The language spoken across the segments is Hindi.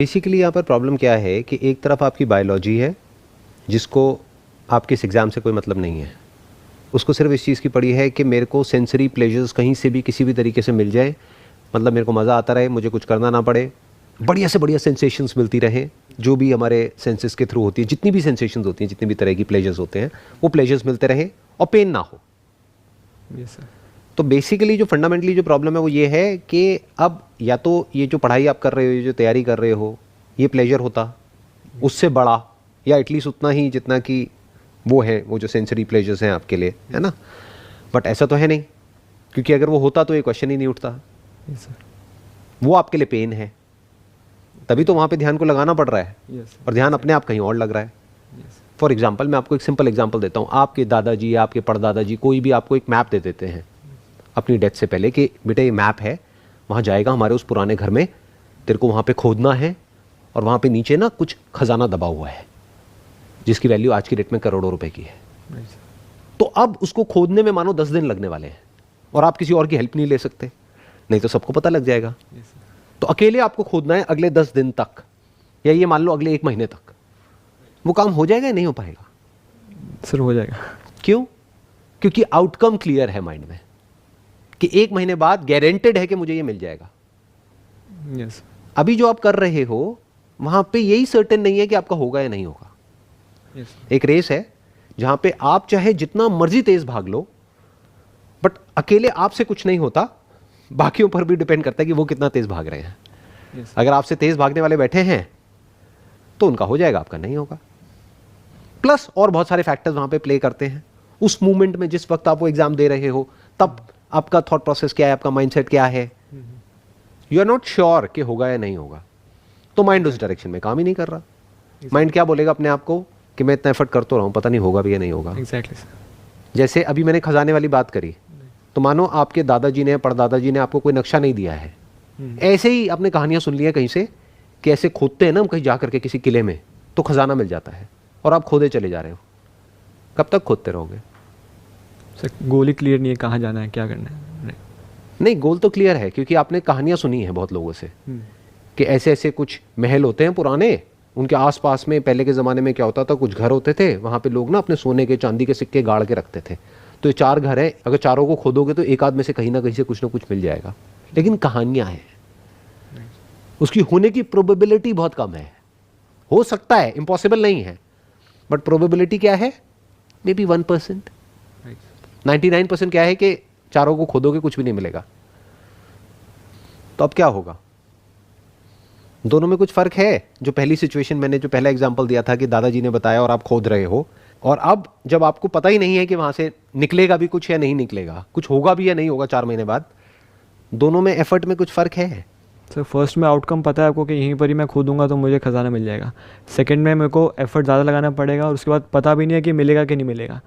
बेसिकली यहाँ पर प्रॉब्लम क्या है कि एक तरफ आपकी बायोलॉजी है जिसको आपके इस एग्ज़ाम से कोई मतलब नहीं है, उसको सिर्फ इस चीज़ की पड़ी है कि मेरे को सेंसरी प्लेजर्स कहीं से भी किसी भी तरीके से मिल जाए, मतलब मेरे को मज़ा आता रहे, मुझे कुछ करना ना पड़े, बढ़िया से बढ़िया सेंसेशंस मिलती रहें, जो भी हमारे सेंसेस के थ्रू होती है, जितनी भी सेंसेशंस होती हैं, जितनी भी तरह की प्लेजर्स होते हैं, वो प्लेजर्स मिलते रहें और पेन ना हो। Yes sir. तो बेसिकली जो फंडामेंटली जो प्रॉब्लम है वो ये है कि अब या तो ये जो पढ़ाई आप कर रहे हो, ये जो तैयारी कर रहे हो, ये प्लेजर होता उससे बड़ा या एटलीस्ट उतना ही जितना कि वो है, वो जो सेंसरी प्लेजर्स हैं आपके लिए, है ना। बट ऐसा तो है नहीं, क्योंकि अगर वो होता तो ये क्वेश्चन ही नहीं उठता। Yes sir. वो आपके लिए पेन है, तभी तो वहाँ पे ध्यान को लगाना पड़ रहा है। Yes sir. और ध्यान अपने आप कहीं और लग रहा है। यस। फॉर एग्जाम्पल, मैं आपको एक सिंपल एग्जाम्पल देता हूँ। आपके दादाजी या आपके परदादाजी कोई भी आपको एक मैप दे देते हैं अपनी डेथ से पहले कि बेटा ये मैप है, वहाँ जाएगा हमारे उस पुराने घर में, तेरे को वहाँ पे खोदना है और वहाँ पे नीचे ना कुछ खजाना दबा हुआ है जिसकी वैल्यू आज की डेट में करोड़ों रुपए की है। तो अब उसको खोदने में मानो 10 दिन लगने वाले हैं और आप किसी और की हेल्प नहीं ले सकते, नहीं तो सबको पता लग जाएगा। तो अकेले आपको खोदना है अगले 10 दिन तक, या ये मान लो अगले 1 महीने तक। वो काम हो जाएगा या नहीं हो पाएगा? सर हो जाएगा। क्यों? क्योंकि आउटकम क्लियर है माइंड में कि 1 महीने बाद गारंटेड है कि मुझे ये मिल जाएगा। यस। अभी जो आप कर रहे हो वहां पे यही सर्टेन नहीं है कि आपका होगा या नहीं होगा। यस। एक रेस है जहां पे आप चाहे जितना मर्जी तेज भाग लो, बट अकेले आपसे कुछ नहीं होता, बाकियों पर भी डिपेंड करता है कि वो कितना तेज भाग रहे हैं। यस। अगर आपसे तेज भागने वाले बैठे हैं तो उनका हो जाएगा, आपका नहीं होगा। प्लस और बहुत सारे फैक्टर्स वहां पे प्ले करते हैं। उस मोमेंट में जिस वक्त आप वो एग्जाम दे रहे हो, तब आपका थॉट प्रोसेस क्या है, आपका माइंडसेट क्या है, यू आर नॉट श्योर कि होगा या नहीं होगा, तो माइंड उस डायरेक्शन में काम ही नहीं कर रहा। माइंड क्या बोलेगा अपने आप को कि मैं इतना एफर्ट करता रहा हूं, पता नहीं होगा भी या नहीं होगा। Exactly sir. जैसे अभी मैंने खजाने वाली बात करी, तो मानो आपके दादाजी ने, परदादाजी ने आपको कोई नक्शा नहीं दिया है, ऐसे ही आपने कहानियां सुन ली हैं कहीं से कि ऐसे खोदते हैं ना हम कहीं जा करके किसी किले में, तो खजाना मिल जाता है और आप खोदे चले जा रहे हो। कब तक खोदते रहोगे? सर गोल ही क्लियर नहीं है, कहाँ जाना है, क्या करना है। नहीं, गोल तो क्लियर है, क्योंकि आपने कहानियां सुनी हैं बहुत लोगों से कि ऐसे ऐसे कुछ महल होते हैं पुराने, उनके आसपास में पहले के ज़माने में क्या होता था, कुछ घर होते थे, वहाँ पे लोग ना अपने सोने के चांदी के सिक्के गाड़ के रखते थे। तो ये 4 घर है, अगर चारों को खोदोगे तो एक आध में से कहीं ना कहीं से कुछ ना कुछ मिल जाएगा। लेकिन कहानियाँ हैं, उसकी होने की प्रोबेबिलिटी बहुत कम है। हो सकता है, इम्पॉसिबल नहीं है, बट प्रोबेबिलिटी क्या है? May be 1%। 99% क्या है कि चारों को खोदोगे कुछ भी नहीं मिलेगा। तो अब क्या होगा? दोनों में कुछ फर्क है। जो पहली सिचुएशन मैंने जो पहला एग्जांपल दिया था कि दादाजी ने बताया और आप खोद रहे हो, और अब जब आपको पता ही नहीं है कि वहां से निकलेगा भी कुछ या नहीं निकलेगा, कुछ होगा भी या नहीं होगा 4 महीने बाद, दोनों में एफर्ट में कुछ फर्क है। सर फर्स्ट में आउटकम पता है आपको कि यहीं पर ही मैं खोदूंगा तो मुझे खजाना मिल जाएगा। सेकंड में मेरे को एफर्ट ज़्यादा लगाना पड़ेगा और उसके बाद पता भी नहीं है कि मिलेगा कि नहीं मिलेगा।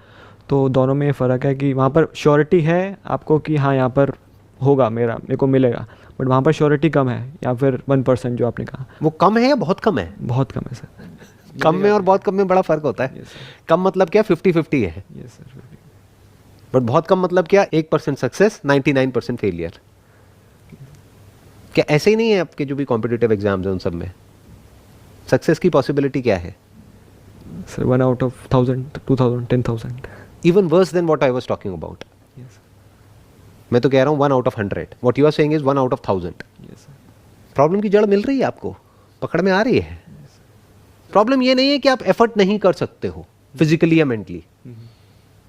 तो दोनों में ये फ़र्क है कि वहाँ पर श्योरिटी है आपको कि हाँ यहाँ पर होगा, मेरे को मिलेगा, बट वहाँ पर श्योरिटी कम है, या फिर 1% जो आपने कहा। वो कम है या बहुत कम है? बहुत कम है सर। कम में और बहुत कम में बड़ा फर्क होता है। Yes sir. कम मतलब क्या? 50-50 है। Yes sir. बट बहुत कम मतलब क्या? 1% सक्सेस, 99% फेलियर। क्या ऐसे ही नहीं है आपके जो भी कॉम्पिटिटिव एग्जाम्स हैं उन सब में सक्सेस की पॉसिबिलिटी क्या है? Sir 1 out of 1000, 2000, 10,000। Even worse than what I was talking about. Yes मैं तो कह रहा हूँ 1 out of 100। What you are saying is 1 out of 1000। Yes sir. Problem की जड़ मिल रही है आपको, पकड़ में आ रही है। प्रॉब्लम ये नहीं है कि आप एफर्ट नहीं कर सकते हो फिजिकली या मेंटली।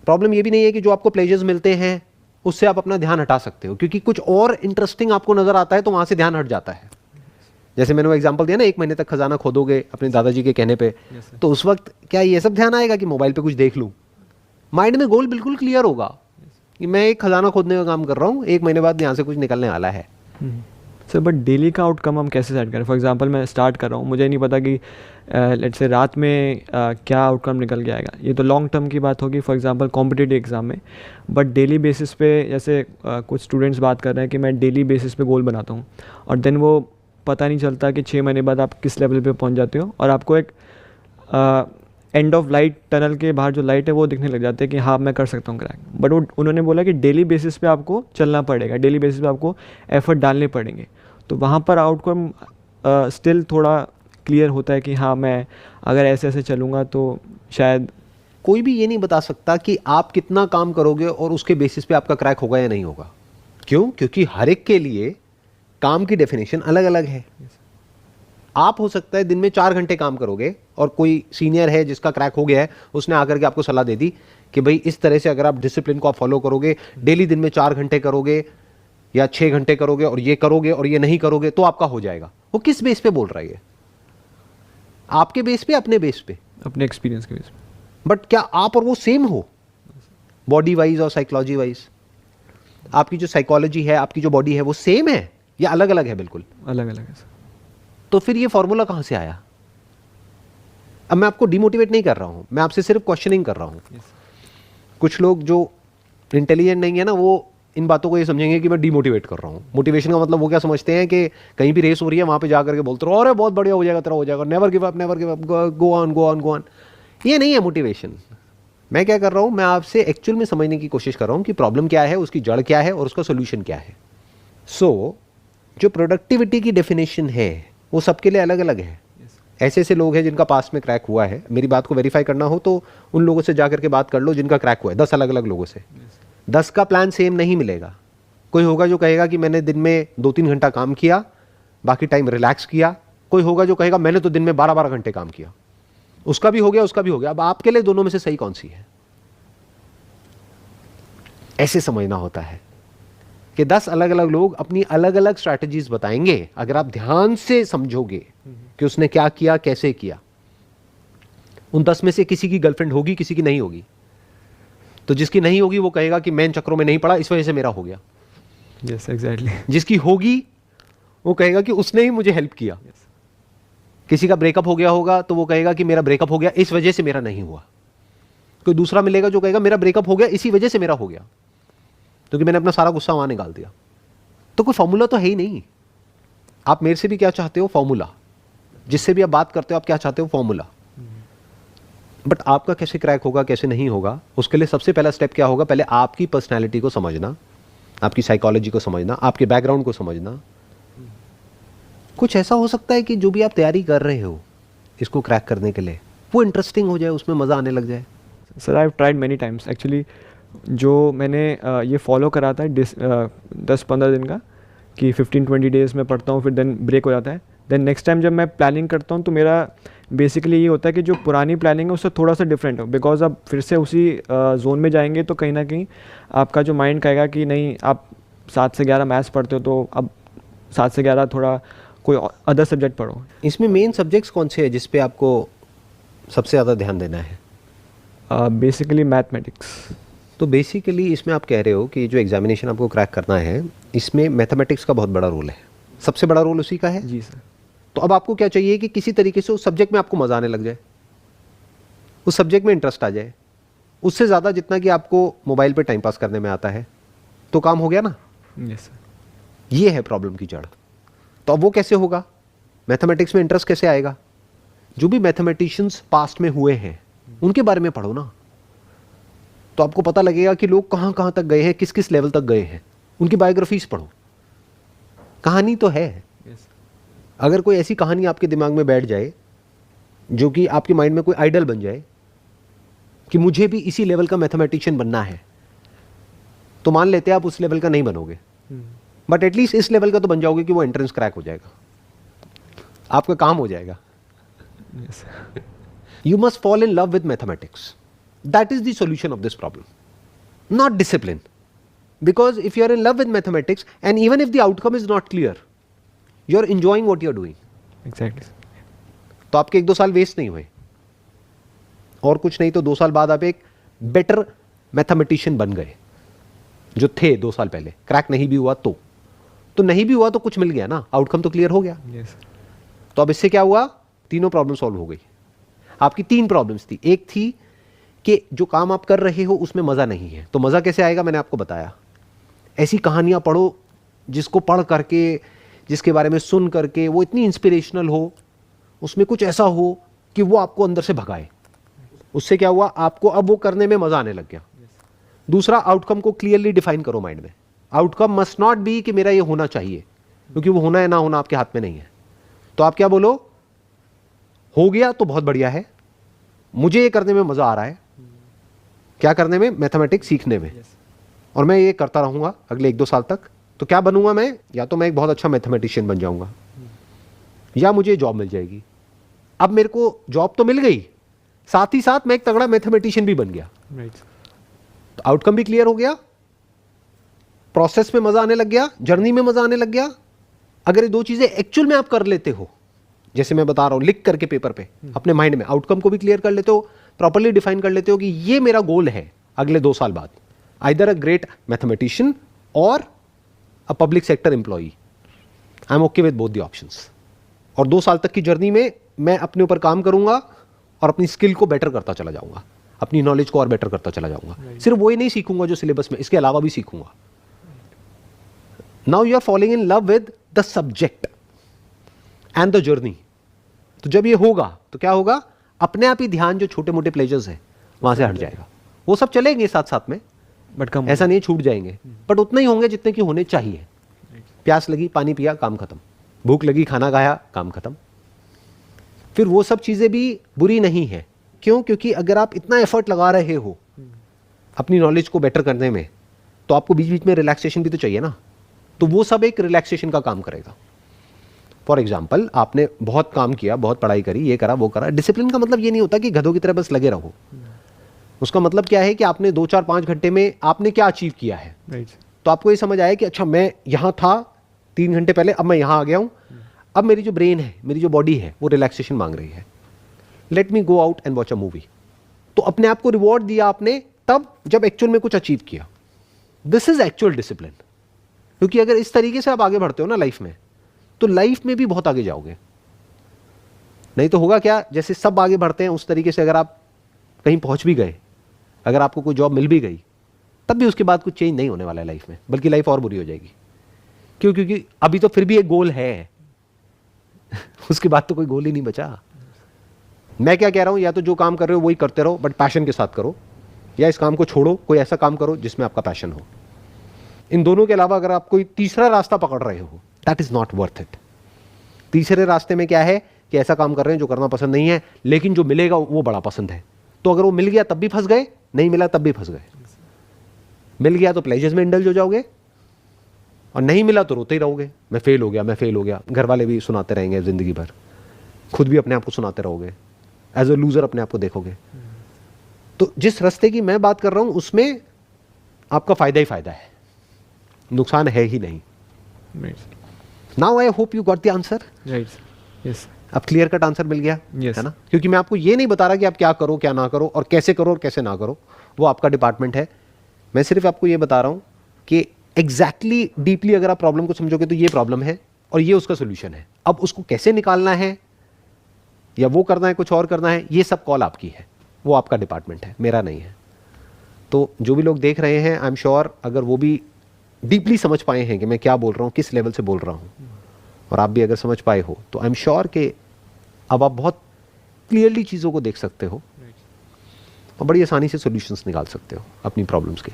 प्रॉब्लम ये भी नहीं है कि जो आपको प्लेजर्स मिलते हैं उससे आप अपना ध्यान हटा सकते हो, क्योंकि कुछ और इंटरेस्टिंग आपको नजर आता है तो वहां से ध्यान हट जाता है। जैसे मैंने वो एग्जांपल दिया ना, 1 महीने तक खजाना खोदोगे अपने दादाजी के कहने पे, तो उस वक्त क्या ये सब ध्यान आएगा कि मोबाइल पे कुछ देख लूं? माइंड में गोल बिल्कुल क्लियर होगा कि मैं एक खजाना खोदने का काम कर रहा हूँ, 1 महीने बाद यहाँ से कुछ निकलने वाला है। सर बट डेली का आउटकम हम कैसे सेट करें? फॉर एग्जांपल मैं स्टार्ट कर रहा हूँ, मुझे नहीं पता कि लेट्स से रात में क्या आउटकम निकल के आएगा। ये तो लॉन्ग टर्म की बात होगी फॉर एग्जांपल कॉम्पिटिटिव एग्जाम में। बट डेली बेसिस पे जैसे कुछ स्टूडेंट्स बात कर रहे हैं कि मैं डेली बेसिस पे गोल बनाता हूँ, और देन वो पता नहीं चलता कि 6 महीने बाद आप किस लेवल पे पहुँच जाते हो, और आपको एक एंड ऑफ लाइट, टनल के बाहर जो लाइट है वो दिखने लग जाते हैं कि हाँ मैं कर सकता हूँ क्रैक। बट वो उन्होंने बोला कि डेली बेसिस पे आपको चलना पड़ेगा, डेली बेसिस पे आपको एफर्ट डालने पड़ेंगे, तो वहाँ पर आउटकम स्टिल थोड़ा क्लियर होता है कि हाँ मैं अगर ऐसे ऐसे चलूँगा तो शायद। कोई भी ये नहीं बता सकता कि आप कितना काम करोगे और उसके बेसिस पे आपका क्रैक होगा या नहीं होगा। क्यों? क्योंकि हर एक के लिए काम की डेफिनेशन अलग अलग है। आप हो सकता है दिन में 4 घंटे काम करोगे और कोई सीनियर है जिसका क्रैक हो गया है, उसने आकर के आपको सलाह दे दी कि भाई इस तरह से अगर आप डिसिप्लिन को आप फॉलो करोगे, डेली दिन में 4 घंटे करोगे या 6 घंटे करोगे और ये नहीं करोगे तो आपका हो जाएगा। वो किस बेस पे बोल रहा है? आपके बेस पे, अपने बेस पे, अपने एक्सपीरियंस के बेस पे। बट क्या आप और वो सेम हो बॉडी वाइज और साइकोलॉजी वाइज? आपकी जो साइकोलॉजी है, आपकी जो बॉडी है, वो सेम है या अलग अलग है? बिल्कुल अलग अलग है सर। तो फिर ये फॉर्मूला कहां से आया? अब मैं आपको डिमोटिवेट नहीं कर रहा हूं, मैं आपसे सिर्फ क्वेश्चनिंग कर रहा हूं। कुछ लोग जो इंटेलिजेंट नहीं है ना, वो इन बातों को ये समझेंगे कि मैं डिमोटिवेट कर रहा हूं। मोटिवेशन का मतलब वो क्या समझते हैं कि कहीं भी रेस हो रही है, वहां पे जाकर के बोलते रहो अरे बहुत बढ़िया हो जाएगा, तेरा हो जाएगा, never give up, go on go on go on. ये नहीं है मोटिवेशन। मैं क्या कर रहा हूं, मैं आपसे एक्चुअल में समझने की कोशिश कर रहा हूं कि प्रॉब्लम क्या है, उसकी जड़ क्या है और उसका सोल्यूशन क्या है। सो जो प्रोडक्टिविटी की डेफिनेशन है वो सबके लिए अलग अलग है। ऐसे ऐसे लोग हैं जिनका पास में क्रैक हुआ है, मेरी बात को वेरीफाई करना हो तो उन लोगों से जाकर के बात कर लो जिनका क्रैक हुआ है, 10 अलग अलग लोगों से। 10 का प्लान सेम नहीं मिलेगा। कोई होगा जो कहेगा कि मैंने दिन में 2-3 घंटा काम किया, बाकी टाइम रिलैक्स किया। कोई होगा जो कहेगा मैंने तो दिन में 12-12 घंटे काम किया। उसका भी हो गया, उसका भी हो गया। अब आपके लिए दोनों में से सही कौन सी है? ऐसे समझना होता है कि 10 अलग अलग लोग अपनी अलग अलग स्ट्रैटेजीज बताएंगे। अगर आप ध्यान से समझोगे कि उसने क्या किया, कैसे किया। उन 10 में से किसी की गर्लफ्रेंड होगी, किसी की नहीं होगी। तो जिसकी नहीं होगी वो कहेगा कि मैं इन चक्रों में नहीं पड़ा, इस वजह से मेरा हो गया। Yes exactly. जिसकी होगी वो कहेगा कि उसने ही मुझे हेल्प किया। किसी का ब्रेकअप हो गया होगा तो वो कहेगा कि मेरा ब्रेकअप हो गया, इस वजह से मेरा नहीं हुआ। कोई दूसरा मिलेगा जो कहेगा मेरा ब्रेकअप हो गया, इसी वजह से मेरा हो गया, क्योंकि मैंने अपना सारा गुस्सा वहां निकाल दिया। तो कोई फॉर्मूला तो है ही नहीं। आप मेरे से भी क्या चाहते हो? फॉर्मूला। जिससे भी आप बात करते हो आप क्या चाहते हो? फॉर्मूला। बट आपका कैसे क्रैक होगा, कैसे नहीं होगा, उसके लिए सबसे पहला स्टेप क्या होगा? पहले आपकी पर्सनैलिटी को समझना, आपकी साइकोलॉजी को समझना, आपके बैकग्राउंड को समझना। कुछ ऐसा हो सकता है कि जो भी आप तैयारी कर रहे हो इसको क्रैक करने के लिए, वो इंटरेस्टिंग हो जाए, उसमें मज़ा आने लग जाए। Sir I have tried many times actually. जो मैंने ये फॉलो करा था 10-15 दिन का, कि 15-20 डेज़ में पढ़ता हूँ, फिर देन ब्रेक हो जाता है। देन नेक्स्ट टाइम जब मैं प्लानिंग करता हूँ तो मेरा बेसिकली ये होता है कि जो पुरानी प्लानिंग है उससे थोड़ा सा डिफरेंट हो, बिकॉज अब फिर से उसी जोन में जाएंगे तो कहीं ना कहीं आपका जो माइंड कहेगा कि नहीं, आप 7 से 11 मैथ्स पढ़ते हो तो अब 7 से 11 थोड़ा कोई अदर सब्जेक्ट पढ़ो। इसमें मेन सब्जेक्ट्स कौन से हैं जिस पे आपको सबसे ज़्यादा ध्यान देना है? Basically mathematics. तो बेसिकली इसमें आप कह रहे हो कि जो एग्जामिनेशन आपको क्रैक करना है इसमें मैथमेटिक्स का बहुत बड़ा रोल है, सबसे बड़ा रोल उसी का है। जी सर। तो अब आपको क्या चाहिए कि किसी तरीके से उस सब्जेक्ट में आपको मज़ा आने लग जाए, उस सब्जेक्ट में इंटरेस्ट आ जाए, उससे ज़्यादा जितना कि आपको मोबाइल पे टाइम पास करने में आता है। तो काम हो गया ना? Yes sir. ये है प्रॉब्लम की जड़। तो अब वो कैसे होगा? मैथमेटिक्स में इंटरेस्ट कैसे आएगा? जो भी मैथमेटिशियंस पास्ट में हुए हैं उनके बारे में पढ़ो ना, तो आपको पता लगेगा कि लोग कहाँ कहाँ तक गए हैं, किस किस लेवल तक गए हैं। उनकी बायोग्राफीज पढ़ो। कहानी तो है। यस। अगर कोई ऐसी कहानी आपके दिमाग में बैठ जाए जो कि आपके माइंड में कोई आइडल बन जाए कि मुझे भी इसी लेवल का मैथमेटिशियन बनना है, तो मान लेते हैं आप उस लेवल का नहीं बनोगे, बट एटलीस्ट इस लेवल का तो बन जाओगे कि वो एंट्रेंस क्रैक हो जाएगा, आपका काम हो जाएगा। Yes. You must fall in love with mathematics. That is the solution of this problem, not discipline. Because if you are in love with mathematics and even if the outcome is not clear, you are enjoying what you are doing. Exactly. तो आपके 1-2 साल वेस्ट नहीं हुए, और कुछ नहीं तो 2 साल बाद आप एक बेटर मैथमेटिशियन बन गए जो थे 2 साल पहले। क्रैक नहीं भी हुआ तो नहीं भी हुआ तो कुछ मिल गया ना, आउटकम तो क्लियर हो गया। यस। तो अब इससे क्या हुआ? तीनों प्रॉब्लम सॉल्व हो गई। आपकी 3 प्रॉब्लम्स थी। एक थी कि जो काम आप कर रहे हो उसमें मज़ा नहीं है, तो मज़ा कैसे आएगा? मैंने आपको बताया, ऐसी कहानियाँ पढ़ो जिसको पढ़ करके, जिसके बारे में सुन करके वो इतनी इंस्पिरेशनल हो, उसमें कुछ ऐसा हो कि वो आपको अंदर से भगाए। उससे क्या हुआ? आपको अब वो करने में मज़ा आने लग गया। दूसरा, आउटकम को क्लियरली डिफाइन करो माइंड में। आउटकम मस्ट नॉट बी कि मेरा ये होना चाहिए, क्योंकि वो होना है ना होना आपके हाथ में नहीं है। तो तो आप क्या बोलो, हो गया तो बहुत बढ़िया है, मुझे ये करने में मजा आ रहा है। क्या करने में? मैथमेटिक्स सीखने में। और मैं ये करता रहूंगा अगले 1-2 साल तक। तो क्या बनूंगा मैं? या तो मैं एक बहुत अच्छा मैथमेटिशियन बन जाऊंगा, या मुझे जॉब मिल जाएगी। अब मेरे को जॉब तो मिल गई, साथ ही साथ मैं एक तगड़ा मैथमेटिशियन भी बन गया। तो आउटकम भी क्लियर हो गया, प्रोसेस में मजा आने लग गया, जर्नी में मजा आने लग गया। अगर ये 2 चीजें एक्चुअल में आप कर लेते हो, जैसे मैं बता रहा हूं, लिख करके पेपर पे अपने माइंड में, आउटकम को भी क्लियर कर लेते हो, प्रॉपर्ली डिफाइन कर लेते हो कि ये मेरा गोल है अगले 2 साल बाद, आइदर अ ग्रेट मैथमेटिशियन और a public sector employee, I am okay with both the options. और 2 साल तक की जर्नी में मैं अपने ऊपर काम करूंगा और अपनी स्किल को बेटर करता चला जाऊंगा, अपनी नॉलेज को और बेटर करता चला जाऊंगा। सिर्फ वही नहीं सीखूंगा जो सिलेबस में, इसके अलावा भी सीखूंगा। Now you are following in love with the subject and the journey. तो जब ये होगा तो क्या होगा, अपने आप ही ध्यान जो छोटे मोटे प्लेजर्स हैं वहां से हट जाएगा। वो सब चलेंगे साथ साथ में, बट कम, ऐसा नहीं छूट जाएंगे, बट उतने ही होंगे जितने की होने चाहिए। प्यास लगी, पानी पिया, काम खत्म। भूख लगी, खाना खाया, काम खत्म। फिर वो सब चीजें भी बुरी नहीं है। क्यों? क्योंकि अगर आप इतना एफर्ट लगा रहे हो अपनी नॉलेज को बेटर करने में, तो आपको बीच बीच में रिलैक्सेशन भी तो चाहिए ना। तो वो सब एक रिलैक्सेशन का काम करेगा। फॉर एग्जाम्पल, आपने बहुत काम किया, बहुत पढ़ाई करी, ये करा वो करा। डिसिप्लिन का मतलब ये नहीं होता कि गधों की तरह बस लगे रहो। उसका मतलब क्या है कि आपने 2, 4, 5 घंटे में आपने क्या अचीव किया है। तो आपको ये समझ आया कि अच्छा मैं यहां था 3 घंटे पहले, अब मैं यहां आ गया हूं, अब मेरी जो ब्रेन है, मेरी जो बॉडी है, वो रिलैक्सेशन मांग रही है। Let me go out and watch a movie. तो अपने आप को रिवॉर्ड दिया आपने तब जब एक्चुअल में कुछ अचीव किया। This is actual discipline. क्योंकि अगर इस तरीके से आप आगे बढ़ते हो ना लाइफ में, तो लाइफ में भी बहुत आगे जाओगे। नहीं तो होगा क्या, जैसे सब आगे बढ़ते हैं उस तरीके से अगर आप कहीं पहुंच भी गए, अगर आपको कोई जॉब मिल भी गई, तब भी उसके बाद कुछ चेंज नहीं होने वाला है लाइफ में, बल्कि लाइफ और बुरी हो जाएगी। क्यों? क्योंकि अभी तो फिर भी एक गोल है उसके बाद तो कोई गोल ही नहीं बचा। मैं क्या कह रहा हूं, या तो जो काम कर रहे हो वही करते रहो, बट पैशन के साथ करो, या इस काम को छोड़ो, कोई ऐसा काम करो जिसमें आपका पैशन हो। इन दोनों के अलावा अगर आप कोई तीसरा रास्ता पकड़ रहे हो, that is not worth it. तीसरे रास्ते में क्या है कि ऐसा काम कर रहे हैं जो करना पसंद नहीं है, लेकिन जो मिलेगा वो बड़ा पसंद है। तो अगर वो मिल गया तब भी फंस गए, नहीं मिला तब भी फंस गए। मिल गया तो प्लेजर्स में इंडल्ज हो जाओगे, और नहीं मिला तो रोते ही रहोगे, मैं फेल हो गया, मैं फेल हो गया। घर वाले भी सुनाते रहेंगे जिंदगी भर, खुद भी अपने आप को सुनाते रहोगे, एज अ लूजर अपने आप को देखोगे। तो जिस रास्ते की मैं बात कर रहा हूं उसमें आपका फायदा ही फायदा है, नुकसान है ही नहीं। Now I hope you got the answer. Yes, अब क्लियर कट आंसर मिल गया Yes. है ना। क्योंकि मैं आपको ये नहीं बता रहा कि आप क्या करो क्या ना करो, और कैसे करो और कैसे ना करो, वो आपका डिपार्टमेंट है। मैं सिर्फ आपको ये बता रहा हूं कि एग्जैक्टली डीपली अगर आप प्रॉब्लम को समझोगे तो ये प्रॉब्लम है और ये उसका सोल्यूशन है। अब उसको कैसे निकालना है, या वो करना है कुछ और करना है, ये सब कॉल आपकी है, वो आपका डिपार्टमेंट है, मेरा नहीं है। तो जो भी लोग देख रहे हैं, आई एम श्योर अगर वो भी डीपली समझ पाए हैं कि मैं क्या बोल रहा हूँ, किस लेवल से बोल रहा हूँ, और आप भी अगर समझ पाए हो, तो आई एम श्योर कि अब आप बहुत क्लियरली चीज़ों को देख सकते हो और बड़ी आसानी से सॉल्यूशंस निकाल सकते हो अपनी प्रॉब्लम्स के।